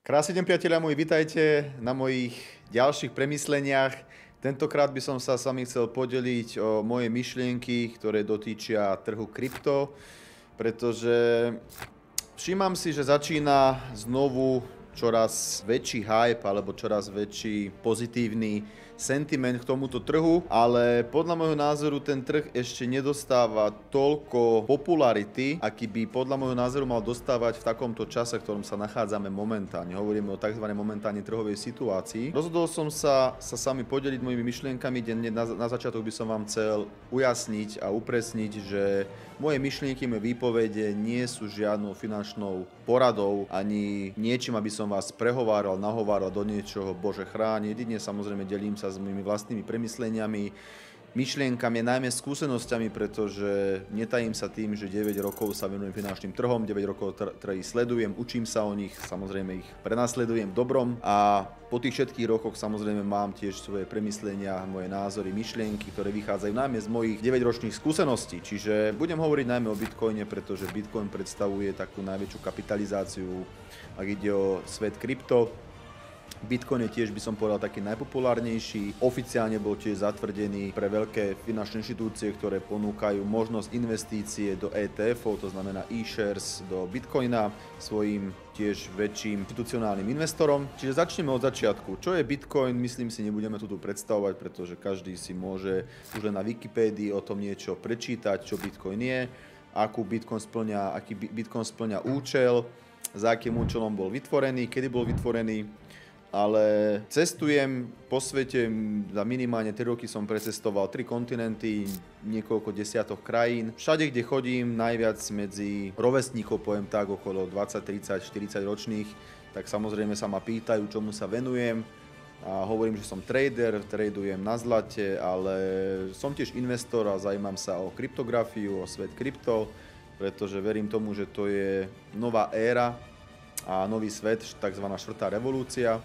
Krásny deň, priatelia moji, vitajte na mojich ďalších premysleniach. Tentokrát by som sa s vami chcel podeliť o moje myšlienky, ktoré dotýčia trhu krypto, pretože všímam si, že začína znovu čoraz väčší hype alebo čoraz väčší pozitívny sentiment k tomuto trhu, ale podľa môjho názoru ten trh ešte nedostáva toľko popularity, aký by podľa môjho názoru mal dostávať v takomto čase, v ktorom sa nachádzame momentálne. Hovoríme o tzv. Momentálnej trhovej situácii. Rozhodol som sa s vami podeliť mojimi myšlienkami, kde na začiatok by som vám chcel ujasniť a upresniť, že moje myšlienky, moje výpovede nie sú žiadnou finančnou poradou ani niečím, aby som vás prehováral, nahováral do niečoho, Bože chráň. Jedine samozrejme delím sa s mojimi vlastnými premysleniami, myšlienkami, najmä skúsenosťami, pretože netajím sa tým, že 9 rokov sa venujem finančným trhom, 9 rokov trhy sledujem, učím sa o nich, samozrejme ich prenasledujem v dobrom a po tých všetkých rokoch samozrejme mám tiež svoje premyslenia, moje názory, myšlienky, ktoré vychádzajú najmä z mojich 9-ročných skúseností. Čiže budem hovoriť najmä o Bitcoine, pretože Bitcoin predstavuje takú najväčšiu kapitalizáciu, ak ide o svet krypto. Bitcoin je tiež, by som povedal, taký najpopulárnejší. Oficiálne bol tiež zatvrdený pre veľké finančné inštitúcie, ktoré ponúkajú možnosť investície do ETF-ov, to znamená e-shares do Bitcoina, svojim tiež väčším institucionálnym investorom. Čiže začneme od začiatku. Čo je Bitcoin? Myslím si, nebudeme tu predstavovať, pretože každý si môže už len na Wikipédii o tom niečo prečítať, čo Bitcoin je, aký Bitcoin splňa účel, za akým účelom bol vytvorený, kedy bol vytvorený. Ale cestujem po svete, za minimálne 3 roky som precestoval 3 kontinenty, niekoľko desiatok krajín. Všade, kde chodím, najviac medzi rovesníkov, poviem tak, okolo 20, 30, 40 ročných, tak samozrejme sa ma pýtajú, čomu sa venujem. A hovorím, že som trader, tradujem na zlate, ale som tiež investor a zaujímam sa o kryptografiu, o svet krypto, pretože verím tomu, že to je nová éra a nový svet, tzv. 4. revolúcia,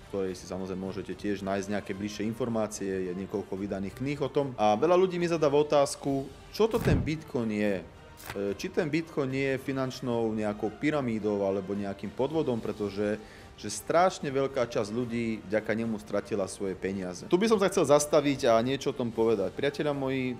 ktorej si samozrejme môžete tiež nájsť nejaké bližšie informácie, je niekoľko vydaných kníh o tom. A veľa ľudí mi zadáva otázku, čo to ten Bitcoin je? Či ten Bitcoin nie je finančnou nejakou pyramídou alebo nejakým podvodom, pretože strašne veľká časť ľudí vďaka nemu stratila svoje peniaze. Tu by som sa chcel zastaviť a niečo o tom povedať. Priatelia moji,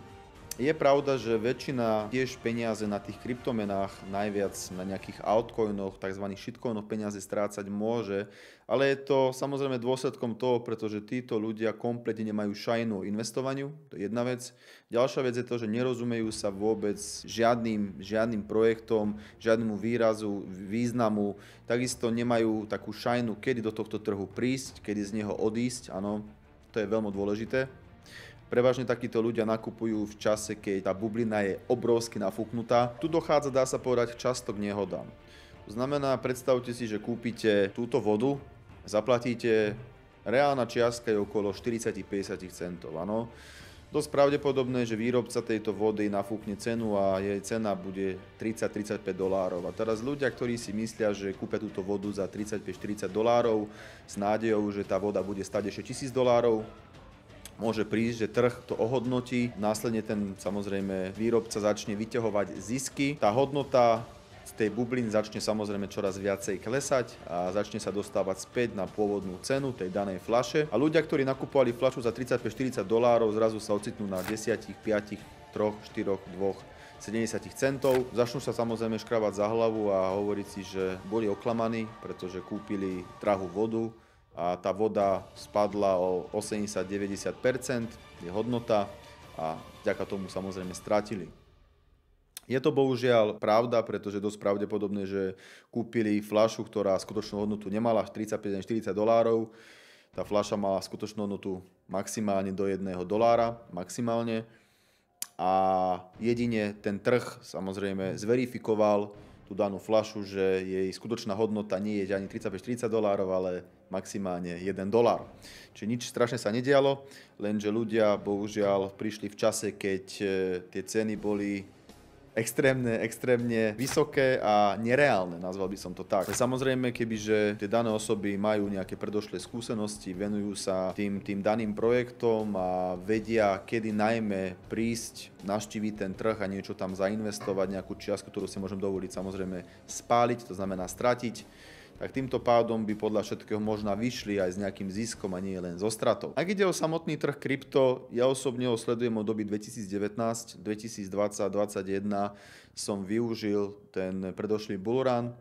je pravda, že väčšina tiež peniaze na tých kryptomenách, najviac na nejakých altcoinoch, tzv. Shitcoinoch peniaze strácať môže, ale je to samozrejme dôsledkom toho, pretože títo ľudia kompletne nemajú šajnu o investovaniu, to je jedna vec. Ďalšia vec je to, že nerozumejú sa vôbec žiadnym projektom, žiadnemu výrazu, významu, takisto nemajú takú šajnu, kedy do tohto trhu prísť, kedy z neho odísť, áno, to je veľmi dôležité. Prevažne takíto ľudia nakupujú v čase, keď tá bublina je obrovsky nafúknutá. Tu dochádza, dá sa povedať, často k nehodám. To znamená, predstavte si, že kúpite túto vodu, zaplatíte, reálna čiastka je okolo 40-50 centov, áno. Dosť pravdepodobné, že výrobca tejto vody nafúkne cenu a jej cena bude $30-35. A teraz ľudia, ktorí si myslia, že kúpia túto vodu za $35-40 s nádejou, že tá voda bude stáť ešte $1000, môže prísť, že trh to ohodnotí, následne ten samozrejme výrobca začne vyťahovať zisky, tá hodnota z tej bubliny začne samozrejme čoraz viacej klesať a začne sa dostávať späť na pôvodnú cenu tej danej fľaše. A ľudia, ktorí nakupovali fľašu za $35-40, zrazu sa ocitnú na 10, 5, 3, 4, 2, 70 centov. Začnú sa samozrejme škrabať za hlavu a hovoriť si, že boli oklamaní, pretože kúpili drahú vodu, a tá voda spadla o 80-90%, je hodnota a vďaka tomu samozrejme stratili. Je to bohužiaľ pravda, pretože je dosť pravdepodobné, že kúpili fľašu, ktorá skutočnú hodnotu nemala $35-40. Tá fľaša mala skutočnú hodnotu maximálne do $1, maximálne. A jedine ten trh samozrejme zverifikoval tú danú fľašu, že jej skutočná hodnota nie je ani $35-40, ale maximálne $1. Čiže nič strašne sa nedialo, lenže ľudia bohužiaľ prišli v čase, keď tie ceny boli extrémne vysoké a nereálne, nazval by som to tak. Samozrejme, kebyže tie dané osoby majú nejaké predošlé skúsenosti, venujú sa tým daným projektom a vedia, kedy najmä prísť, navštíviť ten trh a niečo tam zainvestovať, nejakú čiastku, ktorú si môžem dovoliť samozrejme spáliť, to znamená stratiť, tak týmto pádom by podľa všetkého možno vyšli aj s nejakým ziskom a nie len zo stratou. Ak ide o samotný trh krypto, ja osobne ho sledujem od doby 2019, 2020, 2021 som využil ten predošlý bullrun,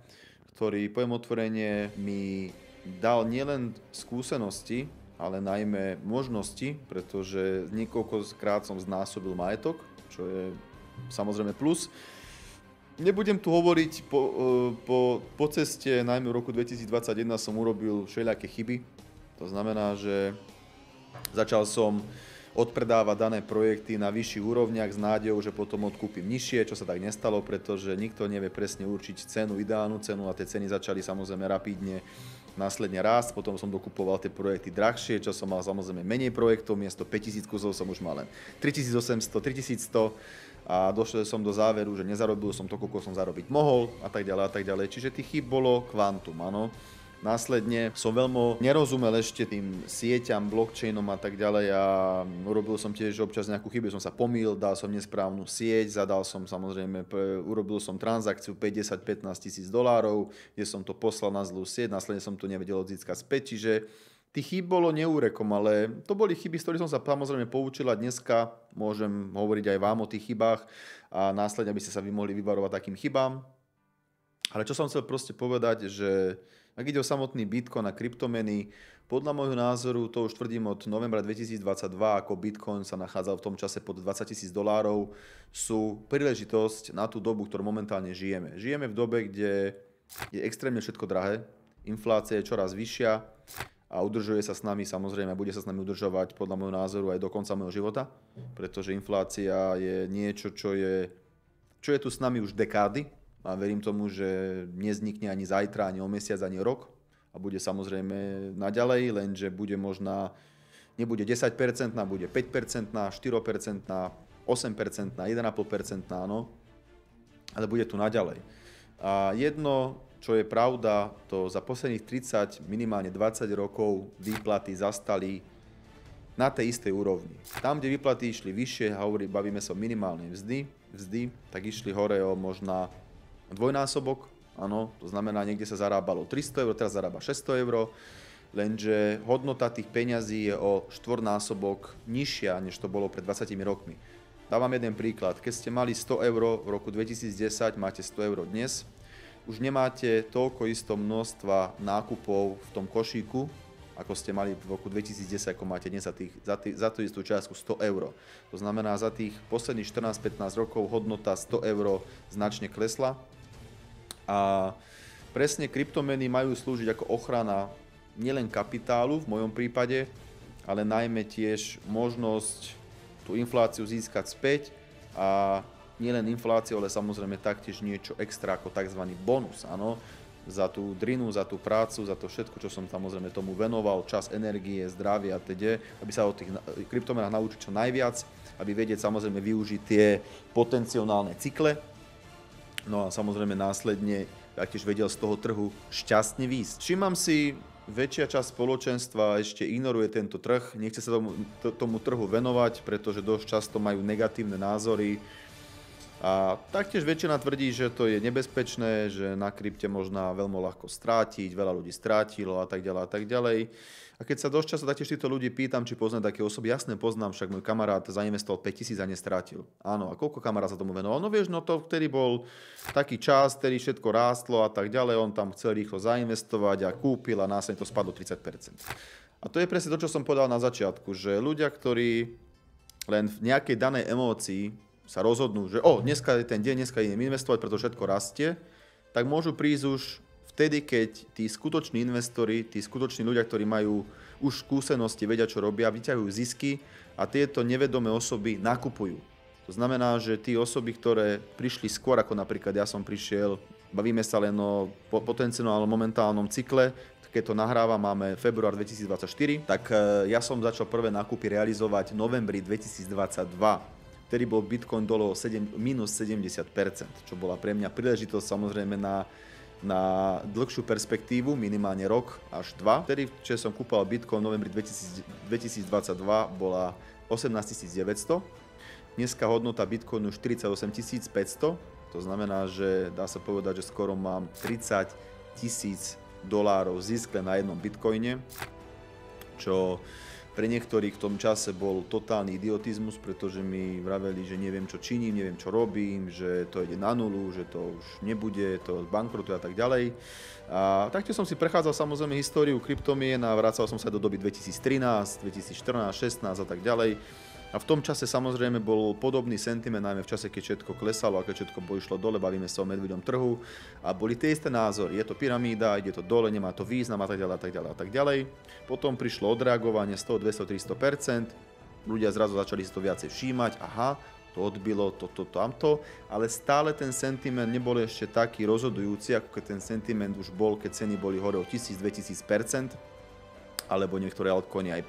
ktorý, poviem otvorene, mi dal nielen skúsenosti, ale najmä možnosti, pretože niekoľkokrát som znásobil majetok, čo je samozrejme plus. Nebudem tu hovoriť, po ceste, najmä v roku 2021 som urobil všelijaké chyby. To znamená, že začal som odpredávať dané projekty na vyšších úrovniach s nádejou, že potom odkúpim nižšie, čo sa tak nestalo, pretože nikto nevie presne určiť cenu, ideálnu cenu a tie ceny začali samozrejme rapídne následne rásť, potom som dokupoval tie projekty drahšie, čo som mal samozrejme menej projektov, miesto 5000 kusov som už mal len 3800, 3100 a došiel som do záveru, že nezarobil som to, koľko som zarobiť mohol a tak ďalej a tak ďalej. Čiže tých chýb bolo kvantum, áno. Následne som veľmi nerozumel ešte tým sieťam, blockchainom a tak ďalej a urobil som tiež občas nejakú chybu, som sa pomýlil, dal som nesprávnu sieť, zadal som samozrejme, urobil som transakciu 50-15 tisíc dolárov, kde som to poslal na zlú sieť, následne som to nevedel odzískať späť, čiže tých chýb bolo neúrekom, ale to boli chyby, z ktorých som sa samozrejme poučil a dneska môžem hovoriť aj vám o tých chybách a následne by ste sa vy mohli vyvarovať takým chybám. Ale čo som chcel proste povedať, že ak ide o samotný Bitcoin a kryptomeny, podľa môjho názoru, to už tvrdím od novembra 2022, ako Bitcoin sa nachádzal v tom čase pod 20 000 dolárov, sú príležitosť na tú dobu, ktorú momentálne žijeme. Žijeme v dobe, kde je extrémne všetko drahé, inflácia je čoraz vyššia a udržuje sa s nami, samozrejme, bude sa s nami udržovať podľa môjho názoru aj do konca môjho života, pretože inflácia je niečo, čo je tu s nami už dekády. A verím tomu, že neznikne ani zajtra, ani o mesiac, ani o rok. A bude samozrejme naďalej, lenže bude možná, nebude 10%, bude 5%, 4%, 8%, 1,5%, no. Ale bude tu naďalej. A jedno, čo je pravda, to za posledných 30, minimálne 20 rokov výplaty zastali na tej istej úrovni. Tam, kde výplaty išli vyššie, bavíme sa o minimálnej mzdy, tak išli hore o možná dvojnásobok, áno, to znamená, niekde sa zarábalo 300 eur, teraz zarába 600 eur, lenže hodnota tých peňazí je o štvornásobok nižšia, než to bolo pred 20 rokmi. Dávam jeden príklad, keď ste mali 100 eur v roku 2010, máte 100 eur dnes, už nemáte toľko isto množstva nákupov v tom košíku, ako ste mali v roku 2010, ako máte dnes za tú istú čiastku 100 eur. To znamená, za tých posledných 14-15 rokov hodnota 100 eur značne klesla. A presne kryptomeny majú slúžiť ako ochrana nielen kapitálu v mojom prípade, ale najmä tiež možnosť tú infláciu získať späť a nielen infláciu, ale samozrejme taktiež niečo extra ako tzv. Bonus, áno, za tú drinu, za tú prácu, za to všetko, čo som samozrejme tomu venoval, čas, energie, zdravie a teda, aby sa o tých kryptomenách naučiť čo najviac, aby vedieť samozrejme využiť tie potenciálne cykle. No a samozrejme následne taktiež vedel z toho trhu šťastne výjsť. Všímam si, väčšia časť spoločenstva ešte ignoruje tento trh, nechce sa tomu trhu venovať, pretože dosť často majú negatívne názory. A taktiež väčšina tvrdí, že to je nebezpečné, že na krypte možná veľmi ľahko strátiť, veľa ľudí strátilo a tak ďalej a tak ďalej. A keď sa dosť často taktiež týchto ľudí pýtam, či poznám také osoby, jasne poznám, však môj kamarát zainvestoval 5000 a nestrátil. Áno, a koľko kamarát sa tomu venoval? No vieš, no to vtedy bol taký čas, ktorý všetko rástlo a tak ďalej, on tam chcel rýchlo zainvestovať a kúpil a následne to spadlo 30%. A to je presne to, čo som povedal na začiatku, že ľudia, ktorí len v nejakej danej emócii sa rozhodnú, že dneska je ten deň, dneska idem investovať, pretože všetko rastie, tak môžu prísť už vtedy, keď tí skutoční investori, tí skutoční ľudia, ktorí majú už skúsenosti, vedia, čo robia, vyťahujú zisky a tieto nevedomé osoby nakupujú. To znamená, že tí osoby, ktoré prišli skôr, ako napríklad ja som prišiel, bavíme sa len o potenciálnom momentálnom cykle, keď to nahrávam, máme február 2024, tak ja som začal prvé nákupy realizovať v novembri 2022. Vtedy bol Bitcoin dolo minus 70%, čo bola pre mňa príležitosť samozrejme na dlhšiu perspektívu, minimálne rok až 2. Vtedy, čo som kúpal Bitcoin v novembri 2022, bola 18 900. Dneska hodnota Bitcoinu 48 500. To znamená, že dá sa povedať, že skoro mám 30 000 zisk len na jednom bitcoine, čo pre niektorých v tom čase bol totálny idiotizmus, pretože mi vraveli, že neviem, čo činím, neviem, čo robím, že to ide na nulu, že to už nebude, to bankrotuje a tak ďalej. A taktiež som si prechádzal samozrejme históriu kryptomien a vracal som sa do doby 2013, 2014, 2016 a tak ďalej. A v tom čase samozrejme bol podobný sentiment, najmä v čase, keď všetko klesalo a keď všetko išlo dole, bavíme sa o medveďom trhu a boli tie isté názory. Je to pyramída, ide to dole, nemá to význam a tak ďalej a tak ďalej a tak ďalej. Potom prišlo odreagovanie 100, 200, 300%, ľudia zrazu začali si to viacej všímať, aha, to odbilo, tamto, ale stále ten sentiment nebol ešte taký rozhodujúci, ako keď ten sentiment už bol, keď ceny boli hore o 1000-2000%, alebo niektoré altcoiny aj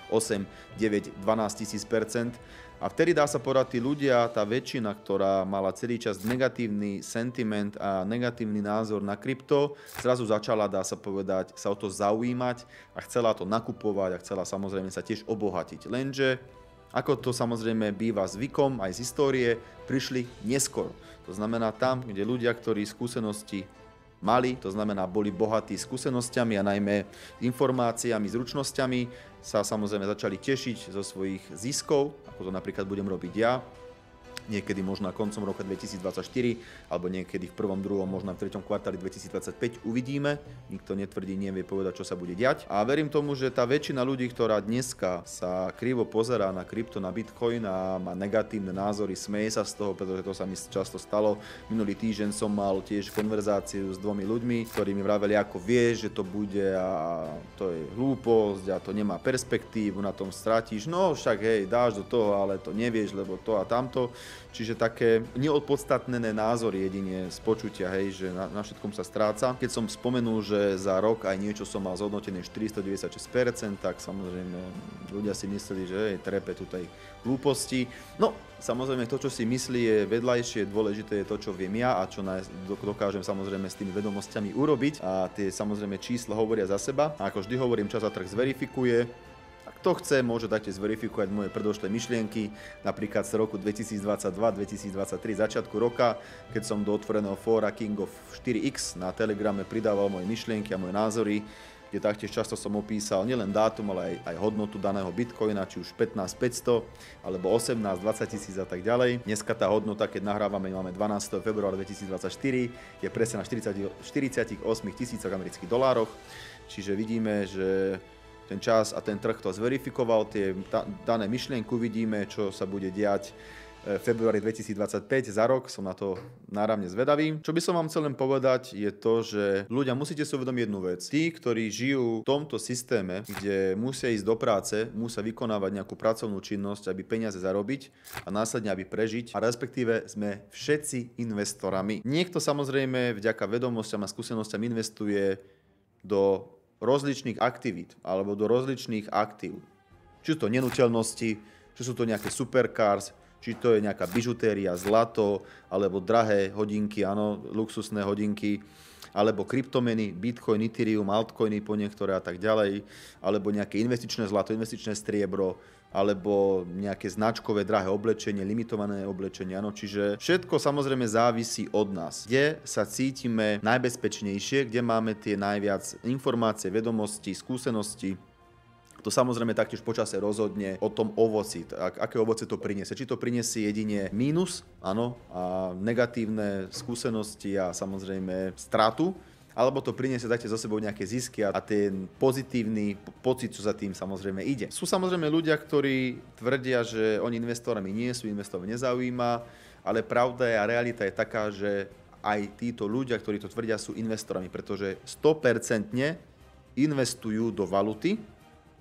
5, 8, 9, 12 000%. A vtedy dá sa povedať, tí ľudia, tá väčšina, ktorá mala celý čas negatívny sentiment a negatívny názor na krypto, zrazu začala, dá sa povedať, sa o to zaujímať a chcela to nakupovať a chcela samozrejme sa tiež obohatiť. Lenže, ako to samozrejme býva zvykom aj z histórie, prišli neskoro. To znamená tam, kde ľudia, ktorí skúsenosti mali, to znamená boli bohatí skúsenosťami a najmä informáciami, zručnosťami, sa samozrejme začali tešiť zo svojich ziskov, ako to napríklad budem robiť ja, niekedy možno koncom roka 2024, alebo niekedy v prvom, druhom, možno v treťom kvartáli 2025 uvidíme. Nikto netvrdí, nevie povedať, čo sa bude diať. A verím tomu, že tá väčšina ľudí, ktorá dneska sa krivo pozerá na krypto, na bitcoin a má negatívne názory, smeje sa z toho, pretože to sa mi často stalo. Minulý týždeň som mal tiež konverzáciu s dvomi ľuďmi, ktorí mi vraveli, ako vieš, že to bude a to je hlúposť a to nemá perspektívu, na tom stratíš. No však hej, dáš do toho, ale to nevieš, lebo to a tamto. Čiže také neodpodstatnené názory jedine z počutia, hej, že na všetkom sa stráca. Keď som spomenul, že za rok aj niečo som mal zhodnotené 496%, tak samozrejme ľudia si mysleli, že trepe tutaj hlúposti. No, samozrejme to, čo si myslí, je vedľajšie, dôležité je to, čo viem ja a čo dokážem samozrejme s tými vedomosťami urobiť. A tie samozrejme čísla hovoria za seba. A ako vždy hovorím, čas a trh zverifikuje. Kto chce, môže taktiež zverifikovať moje predošlé myšlienky, napríklad z roku 2022-2023, začiatku roka, keď som do otvoreného fóra King of 4X na Telegrame pridával moje myšlienky a moje názory, kde taktiež často som opísal nielen dátum, ale aj hodnotu daného bitcoina, či už 15 500, alebo 18, 20 tisíc a tak ďalej. Dneska tá hodnota, keď nahrávame, máme 12. februára 2024, je presne na 48 000 amerických dolároch, čiže vidíme, že ten čas a ten trh to zverifikoval, tie dané myšlienky, vidíme, čo sa bude diať v februári 2025 za rok, som na to náramne zvedavý. Čo by som vám chcel len povedať je to, že ľudia musíte si uvedomiť jednu vec. Tí, ktorí žijú v tomto systéme, kde musia ísť do práce, musia vykonávať nejakú pracovnú činnosť, aby peniaze zarobiť a následne aby prežiť, a respektíve sme všetci investorami. Niekto samozrejme vďaka vedomostiam a skúsenostiam investuje do rozličných aktivít alebo do rozličných aktív. Či sú to nehnuteľnosti, či sú to nejaké supercars, či to je nejaká bižutéria, zlato, alebo drahé hodinky, áno, luxusné hodinky, alebo kryptomeny, bitcoin, ethereum, altcoiny po niektoré a tak ďalej, alebo nejaké investičné zlato, investičné striebro, alebo nejaké značkové drahé oblečenie, limitované oblečenie, áno. Čiže všetko samozrejme závisí od nás. Kde sa cítime najbezpečnejšie, kde máme tie najviac informácie, vedomosti, skúsenosti. To samozrejme taktiež počase rozhodne o tom ovoci, aké ovoce to priniesie. Či to priniesie jedine mínus, áno, a negatívne skúsenosti a samozrejme stratu, alebo to priniesie taktiež zo sebou nejaké zisky a ten pozitívny pocit, čo za tým samozrejme ide. Sú samozrejme ľudia, ktorí tvrdia, že oni investorami nie sú, investorov nezaujíma, ale pravda a realita je taká, že aj títo ľudia, ktorí to tvrdia, sú investorami, pretože 100% investujú do valuty,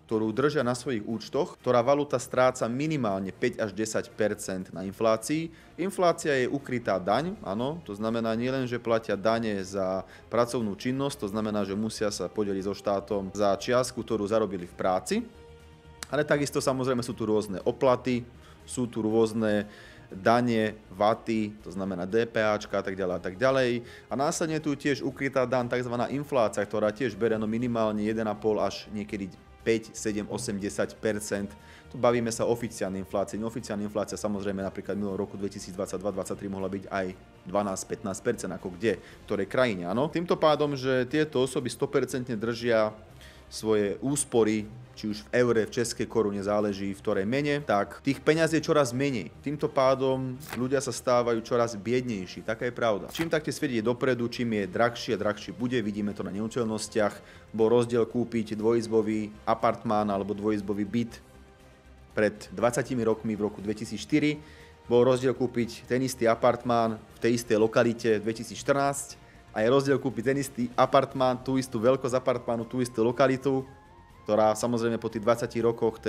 ktorú držia na svojich účtoch, ktorá valuta stráca minimálne 5 až 10% na inflácii. Inflácia je ukrytá daň, áno, to znamená nielen, že platia dane za pracovnú činnosť, to znamená, že musia sa podeliť so štátom za čiastku, ktorú zarobili v práci, ale takisto samozrejme sú tu rôzne oplaty, sú tu rôzne dane, vaty, to znamená DPAčka a tak ďalej a tak ďalej. A následne tu tiež ukrytá daň, tzv. Inflácia, ktorá tiež berie minimálne 1,5 až niekedy 5, 7, 8, 10%. Tu bavíme sa o oficiálnej inflácii. Neoficiálna inflácia samozrejme napríklad minulom roku 2022-2023 mohla byť aj 12-15%, ako kde, v ktorej krajine, áno. Týmto pádom, že tieto osoby 100% držia svoje úspory, či už v eure, v českej korune, záleží v ktorej mene, tak tých peňazí je čoraz menej. Týmto pádom ľudia sa stávajú čoraz biednejší, taká je pravda. Čím takto svet ide dopredu, čím je drahšie a drahšie bude, vidíme to na nehnuteľnostiach, bol rozdiel kúpiť dvojizbový apartmán alebo dvojizbový byt pred 20 rokmi v roku 2004, bol rozdiel kúpiť ten istý apartmán v tej istej lokalite v 2014, a je rozdiel kúpiť ten istý apartmán, tú istú veľkosť apartmánu, tú istú lokalitu, ktorá samozrejme po tých 20 rokoch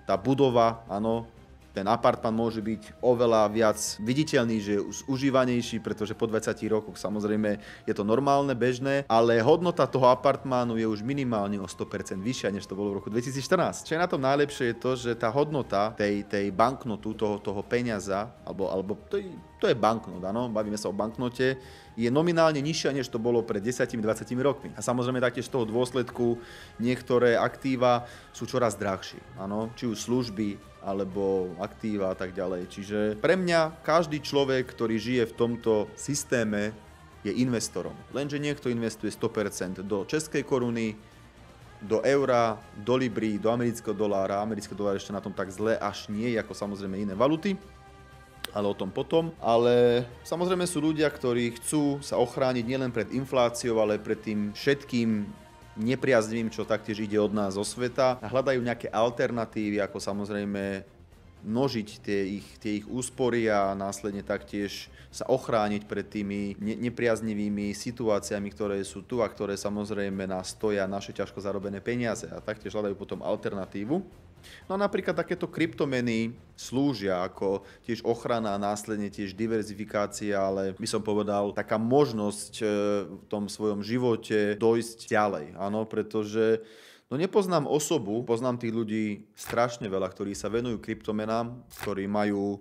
tá budova, áno, ten apartmán môže byť oveľa viac viditeľný, že je užívanejší, pretože po 20 rokoch samozrejme je to normálne, bežné, ale hodnota toho apartmánu je už minimálne o 100% vyššia, než to bolo v roku 2014. Čo je na tom najlepšie je to, že tá hodnota tej banknotu, toho peniaza, alebo to je banknot, áno, bavíme sa o banknote, je nominálne nižšia, než to bolo pred 10-20 rokmi. A samozrejme taktiež z toho dôsledku niektoré aktíva sú čoraz drahšie, áno, či už služby, alebo aktíva a tak ďalej. Čiže pre mňa každý človek, ktorý žije v tomto systéme, je investorom. Lenže niekto investuje 100% do českej koruny, do eura, do libry, do amerického dolára. Americký dolár ešte na tom tak zle až nie, ako samozrejme iné valuty, ale o tom potom. Ale samozrejme sú ľudia, ktorí chcú sa ochrániť nielen pred infláciou, ale pred tým všetkým nepriaznivým, čo taktiež ide od nás zo sveta, a hľadajú nejaké alternatívy, ako samozrejme množiť tie ich úspory a následne taktiež sa ochrániť pred tými nepriaznivými situáciami, ktoré sú tu a ktoré samozrejme nás stoja naše ťažko zarobené peniaze, a taktiež hľadajú potom alternatívu. No a napríklad takéto kryptomeny slúžia ako tiež ochrana a následne tiež diverzifikácia, ale by som povedal taká možnosť v tom svojom živote dojsť ďalej, áno, pretože nepoznám osobu, poznám tých ľudí strašne veľa, ktorí sa venujú kryptomenám, ktorí majú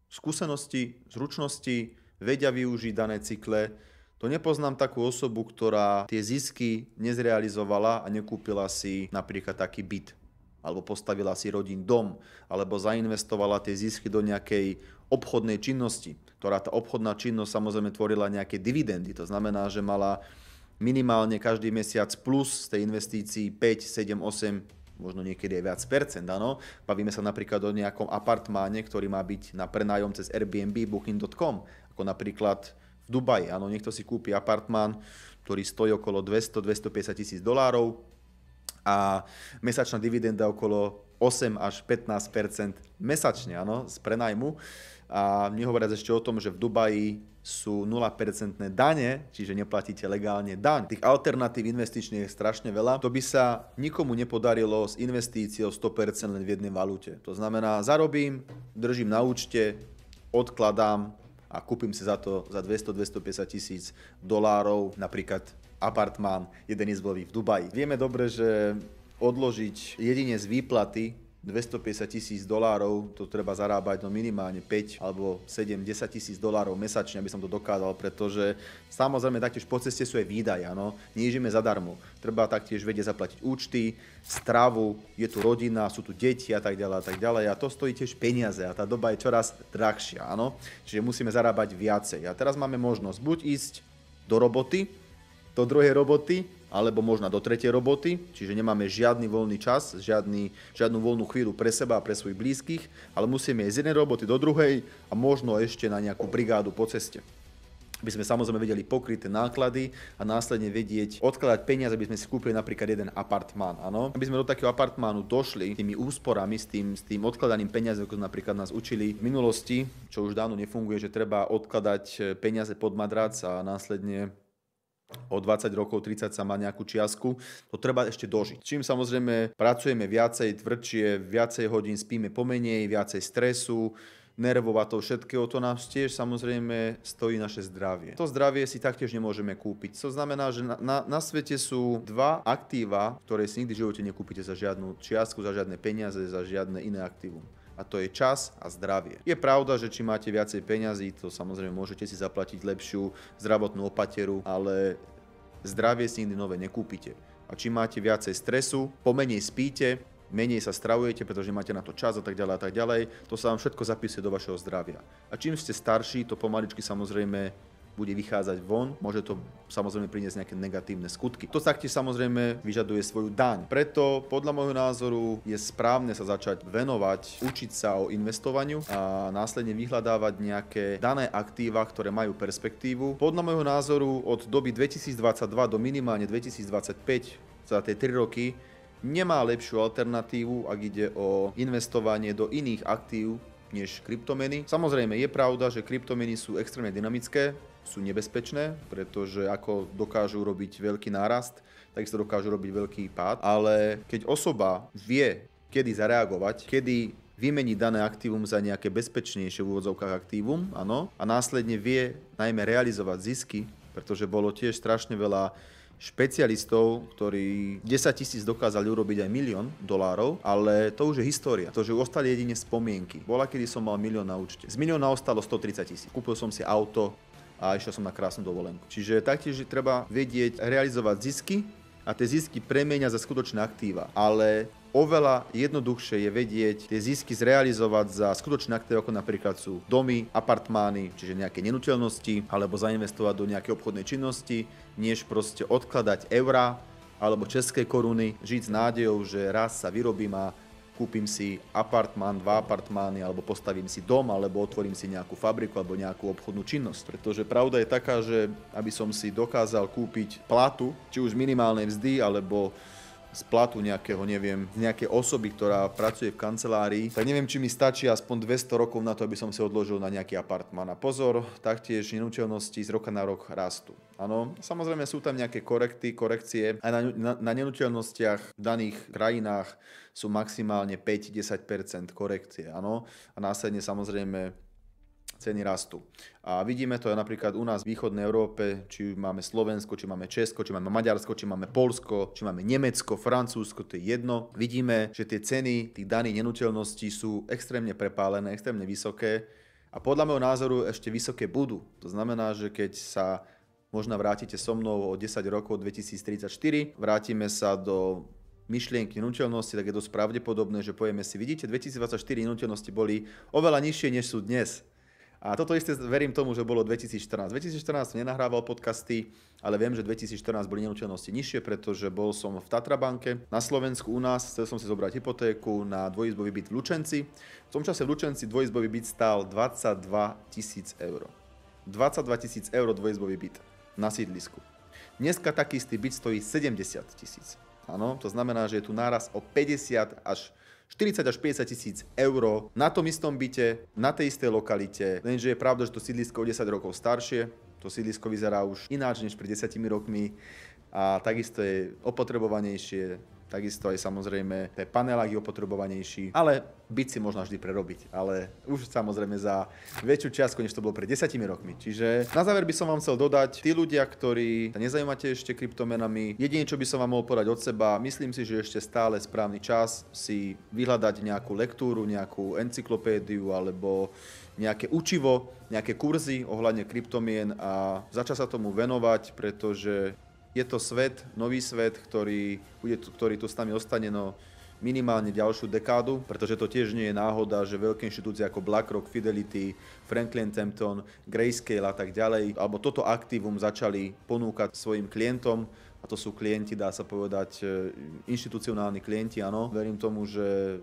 skúsenosti, zručnosti, vedia využiť dané cykle. To nepoznám takú osobu, ktorá tie zisky nezrealizovala a nekúpila si napríklad taký byt, alebo postavila si rodín dom, alebo zainvestovala tie zisky do nejakej obchodnej činnosti, ktorá tá obchodná činnosť samozrejme tvorila nejaké dividendy. To znamená, že mala minimálne každý mesiac plus z tej investícii 5, 7, 8, možno niekedy aj viac percent, áno. Bavíme sa napríklad o nejakom apartmáne, ktorý má byť na prenájom cez Airbnb, Booking.com, ako napríklad v Dubaji, áno. Niekto si kúpi apartmán, ktorý stojí okolo $200-250 tisíc a mesačná dividenda okolo 8 až 15% mesačne, áno, z prenajmu. A nehovoriac ešte o tom, že v Dubaji sú 0% dane, čiže neplatíte legálne daň. Tých alternatív investičných je strašne veľa. To by sa nikomu nepodarilo s investíciou 100% len v jednej valute. To znamená, zarobím, držím na účte, odkladám a kúpim si za to za $200-250 tisíc napríklad apartmán jeden izbový v Dubaji. Vieme dobre, že odložiť jedine z výplaty $250 tisíc, to treba zarábať no minimálne 5 alebo 7, 10 tisíc dolárov mesačne, aby som to dokázal, pretože samozrejme taktiež po ceste sú aj výdaje, áno, nežijeme zadarmo. Treba taktiež vedieť zaplatiť účty, stravu, je tu rodina, sú tu deti a tak ďalej a to stojí tiež peniaze a tá doba je čoraz drahšia, áno, čiže musíme zarábať viacej. A teraz máme možnosť buď ísť do roboty, do druhej roboty, alebo možno do tretej roboty, čiže nemáme žiadny voľný čas, žiadnu voľnú chvíľu pre seba a pre svojich blízkych, ale musíme ísť z jednej roboty do druhej a možno ešte na nejakú brigádu po ceste. Aby sme samozrejme vedeli pokryť tie náklady a následne vedieť odkladať peniaze, aby sme si kúpili napríklad jeden apartmán, áno. Aby sme do takého apartmánu došli tými úsporami, s tým odkladaným peniazom, ako napríklad nás učili v minulosti, čo už dávno nefunguje, že treba odkladať peniaze pod madrac a následne o 20 rokov, 30 sa má nejakú čiastku, to treba ešte dožiť. Čím samozrejme pracujeme viacej, tvrdšie, viacej hodín spíme pomenej, viacej stresu, nervov a to všetkého, to nás tiež samozrejme stojí naše zdravie. To zdravie si taktiež nemôžeme kúpiť. To znamená, že na svete sú dva aktíva, ktoré si nikdy v živote nekúpite za žiadnu čiastku, za žiadne peniaze, za žiadne iné aktívum. A to je čas a zdravie. Je pravda, že či máte viacej peňazí, to samozrejme môžete si zaplatiť lepšiu zdravotnú opateru, ale zdravie si nikdy nové nekúpite. a čím máte viacej stresu, pomenej spíte, menej sa stravujete, pretože máte na to čas a tak ďalej a tak ďalej. To sa vám všetko zapisuje do vašeho zdravia. A čím ste starší, to pomaličky samozrejme bude vychádzať von, môže to samozrejme priniesť nejaké negatívne skutky. To taktiež samozrejme vyžaduje svoju daň. Preto podľa môjho názoru je správne sa začať venovať, učiť sa o investovaniu a následne vyhľadávať nejaké dané aktíva, ktoré majú perspektívu. Podľa môjho názoru od doby 2022 do minimálne 2025 za tie 3 roky nemá lepšiu alternatívu, ak ide o investovanie do iných aktív než kryptomeny. Samozrejme je pravda, že kryptomeny sú extrémne dynamické, sú nebezpečné, pretože ako dokážu robiť veľký nárast, takisto dokážu robiť veľký pád, ale keď osoba vie, kedy zareagovať, kedy vymeniť dané aktívum za nejaké bezpečnejšie v úvodzovkách aktívum, áno, a následne vie najmä realizovať zisky, pretože bolo tiež strašne veľa špecialistov, ktorí 10 000 dokázali urobiť aj $1 000 000, ale to už je história. To, že ostali jedine spomienky. Bola, kedy som mal 1 000 000 na účte. Z 1 000 000 ostalo 130 000. Kúpil som si auto a išiel som na krásnu dovolenku. Čiže taktiež treba vedieť realizovať zisky a tie zisky premieňať za skutočné aktíva. Ale oveľa jednoduchšie je vedieť tie zisky zrealizovať za skutočné aktíva, ako napríklad sú domy, apartmány, čiže nejaké nehnuteľnosti, alebo zainvestovať do nejakej obchodnej činnosti, než proste odkladať eurá alebo české koruny, žiť s nádejou, že raz sa vyrobím a kúpim si apartmán, 2 apartmány, alebo postavím si dom, alebo otvorím si nejakú fabriku alebo nejakú obchodnú činnosť. Pretože pravda je taká, že aby som si dokázal kúpiť platu, či už minimálnej mzdy, alebo z platu nejakého, neviem, nejakej osoby, ktorá pracuje v kancelárii, tak neviem, či mi stačí aspoň 200 rokov na to, aby som si odložil na nejaký apartmán. A pozor, taktiež nehnuteľnosti z roka na rok rastú. Áno, samozrejme sú tam nejaké korekcie. Aj na nehnuteľnostiach v daných krajinách sú maximálne 5-10% korekcie, áno. A následne samozrejme ceny rastú. A vidíme to aj napríklad u nás v východnej Európe, či máme Slovensko, či máme Česko, či máme Maďarsko, či máme Poľsko, či máme Nemecko, Francúzsko, to je jedno. Vidíme, že tie ceny tých daných nehnuteľností sú extrémne prepálené, extrémne vysoké a podľa môjho názoru ešte vysoké budú. To znamená, že keď sa možno vrátite so mnou o 10 rokov 2034, vrátime sa do myšlienky nehnuteľnosti, tak je dosť pravdepodobné, že povieme si, vidíte, 2024 nehnuteľnosti boli oveľa nižšie, než sú dnes. A toto isté verím tomu, že bolo 2014. 2014 som nenahrával podcasty, ale viem, že 2014 boli nehnuteľnosti nižšie, pretože bol som v Tatrabanke. Na Slovensku u nás chcel som si zobrať hypotéku na dvojizbový byt v Lučenci. V tom čase v Lučenci dvojizbový byt stál 22 000 eur. 22 000 eur dvojizbový byt na sídlisku. Dneska taký istý byt stojí 70 000. Áno, to znamená, že je tu náraz o 40 až 40 až 50 tisíc eur na tom istom byte, na tej istej lokalite, lenže je pravda, že to sídlisko je 10 rokov staršie, to sídlisko vyzerá už ináč než pred 10 rokmi a takisto je opotrebovanejšie, takisto aj samozrejme ten panelák je opotrebovanejší, ale byt si možno vždy prerobiť, ale už samozrejme za väčšiu čiastku, než to bolo pred 10 rokmi. Čiže na záver by som vám chcel dodať, tí ľudia, ktorí sa nezaujímate ešte kryptomenami, jedine, čo by som vám mohol povedať od seba, myslím si, že ešte stále správny čas si vyhľadať nejakú lektúru, nejakú encyklopédiu alebo nejaké učivo, nejaké kurzy ohľadne kryptomien a začať sa tomu venovať, pretože je to svet, nový svet, ktorý tu s nami ostane minimálne ďalšiu dekádu, pretože to tiež nie je náhoda, že veľké inštitúcie ako BlackRock, Fidelity, Franklin Templeton, Grayscale a tak ďalej, alebo toto aktívum začali ponúkať svojim klientom, a to sú klienti, dá sa povedať, inštitucionálni klienti, áno. Verím tomu, že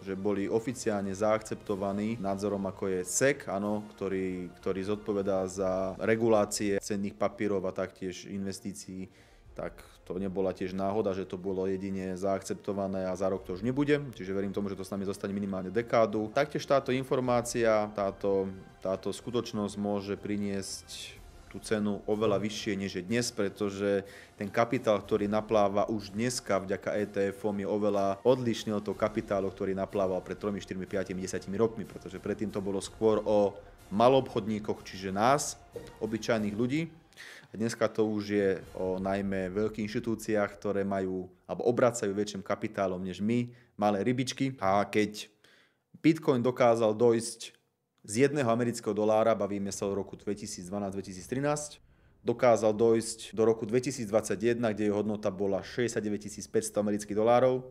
že boli oficiálne zaakceptovaní nadzorom ako je SEC, áno, ktorý zodpovedá za regulácie cenných papierov a taktiež investícií, tak to nebola tiež náhoda, že to bolo jedine zaakceptované a za rok to už nebude, čiže verím tomu, že to s nami zostane minimálne dekádu. Taktiež táto informácia, táto skutočnosť môže priniesť tú cenu oveľa vyššie než je dnes, pretože ten kapitál, ktorý napláva už dneska vďaka ETF-om je oveľa odlišný od toho kapitálu, ktorý naplával pred 3, 4, 5, 10 rokmi, pretože predtým to bolo skôr o maloobchodníkoch, čiže nás, obyčajných ľudí. A dneska to už je o najmä veľkých inštitúciách, ktoré majú alebo obracajú väčším kapitálom než my, malé rybičky. A keď Bitcoin dokázal dojsť z $1 amerického, bavíme sa o roku 2012-2013, dokázal dojsť do roku 2021, kde jeho hodnota bola 69 500 amerických dolárov.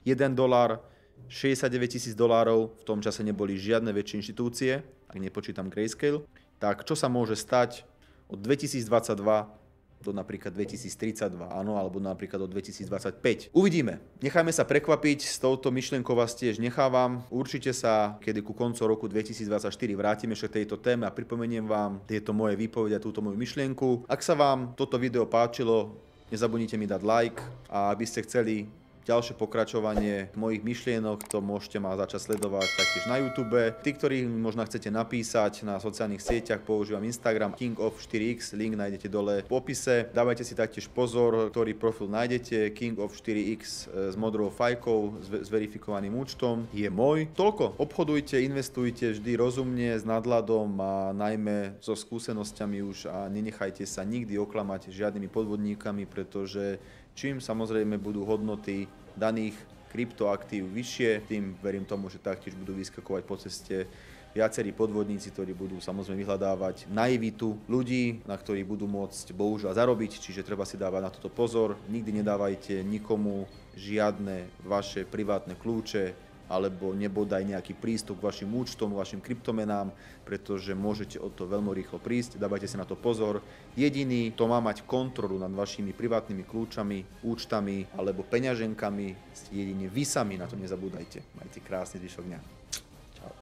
1 dolár, 69 000 dolárov, v tom čase neboli žiadne väčšie inštitúcie, ak nepočítam Grayscale. Tak čo sa môže stať od 2022 do napríklad 2032, áno, alebo napríklad do 2025. Uvidíme. Nechajme sa prekvapiť, s touto myšlienkou vás tiež nechávam. Určite sa, kedy ku koncu roku 2024 vrátime ešte k tejto téme a pripomeniem vám tieto moje výpovede a túto moju myšlienku. Ak sa vám toto video páčilo, nezabudnite mi dať like a aby ste chceli ďalšie pokračovanie mojich myšlienok, to môžete ma začať sledovať taktiež na YouTube. Tí, ktorí možno chcete napísať na sociálnych sieťach, používam Instagram King of 4X, link nájdete dole v popise. Dávajte si taktiež pozor, ktorý profil nájdete. King of 4X s modrou fajkou, s verifikovaným účtom je môj. Toľko, obchodujte, investujte vždy rozumne, s nadhľadom a najmä so skúsenosťami už a nenechajte sa nikdy oklamať žiadnymi podvodníkami, pretože čím samozrejme budú hodnoty daných kryptoaktív vyššie, tým verím tomu, že taktiež budú vyskakovať po ceste viacerí podvodníci, ktorí budú samozrejme vyhľadávať naivitu ľudí, na ktorých budú môcť bohužiaľ zarobiť, čiže treba si dávať na toto pozor. Nikdy nedávajte nikomu žiadne vaše privátne kľúče, alebo nebodaj nejaký prístup k vašim účtom, vašim kryptomenám, pretože môžete o to veľmi rýchlo prísť. Dávajte si na to pozor. Jediný, kto má mať kontrolu nad vašimi privátnymi kľúčami, účtami alebo peňaženkami, jedine vy sami, na to nezabúdajte. Majte krásny zvyšok dňa.